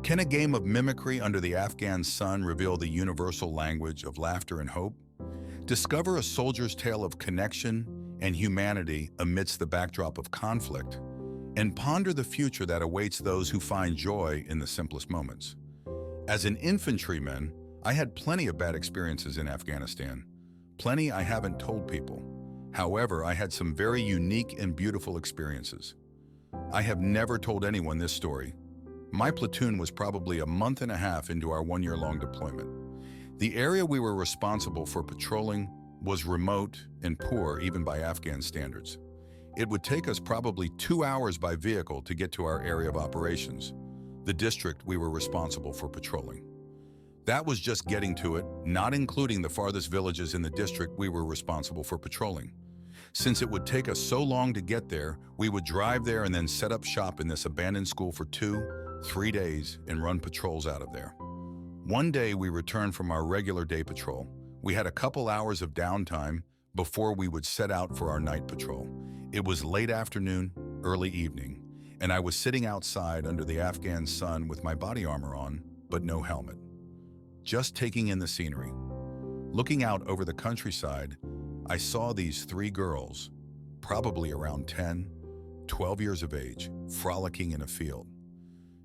Can a game of mimicry under the Afghan sun reveal the universal language of laughter and hope? Discover a soldier's tale of connection and humanity amidst the backdrop of conflict, and ponder the future that awaits those who find joy in the simplest moments. As an infantryman, I had plenty of bad experiences in Afghanistan. Plenty I haven't told people. However, I had some very unique and beautiful experiences. I have never told anyone this story. My platoon was probably a month and a half into our one-year-long deployment. The area we were responsible for patrolling was remote and poor even by Afghan standards. It would take us probably 2 hours by vehicle to get to our area of operations, the district we were responsible for patrolling. That was just getting to it, not including the farthest villages in the district we were responsible for patrolling. Since it would take us so long to get there, we would drive there and then set up shop in this abandoned school for 2-3 days and run patrols out of there. One day we returned from our regular day patrol. We had a couple hours of downtime before we would set out for our night patrol. It was late afternoon, early evening, and I was sitting outside under the Afghan sun with my body armor on, but no helmet. Just taking in the scenery. Looking out over the countryside, I saw these 3 girls, probably around 10, 12 years of age, frolicking in a field.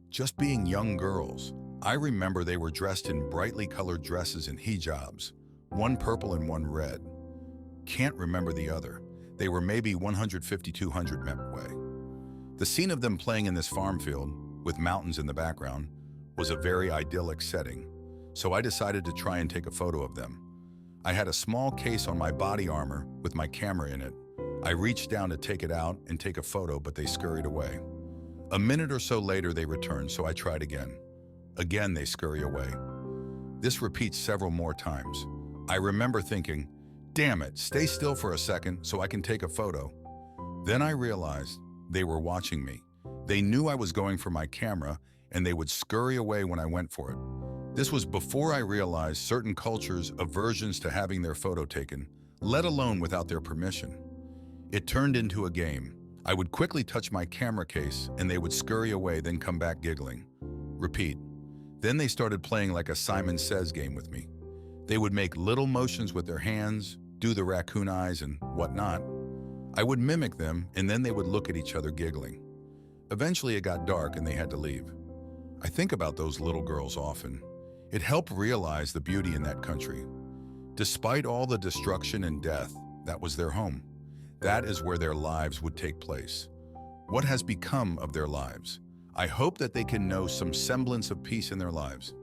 Just being young girls, I remember they were dressed in brightly colored dresses and hijabs, one purple and one red. Can't remember the other. They were maybe 150-200 meters away. The scene of them playing in this farm field, with mountains in the background, was a very idyllic setting, so I decided to try and take a photo of them. I had a small case on my body armor with my camera in it. I reached down to take it out and take a photo, but they scurried away. A minute or so later, they returned, so I tried again. Again, they scurry away. This repeats several more times. I remember thinking, damn it, stay still for a second so I can take a photo. Then I realized they were watching me. They knew I was going for my camera, and they would scurry away when I went for it. This was before I realized certain cultures' aversions to having their photo taken, let alone without their permission. It turned into a game. I would quickly touch my camera case, and they would scurry away, then come back giggling. Repeat. Then they started playing like a Simon Says game with me. They would make little motions with their hands, do the raccoon eyes and whatnot. I would mimic them, and then they would look at each other giggling. Eventually it got dark and they had to leave. I think about those little girls often. It helped realize the beauty in that country. Despite all the destruction and death, that was their home. That is where their lives would take place. What has become of their lives? I hope that they can know some semblance of peace in their lives.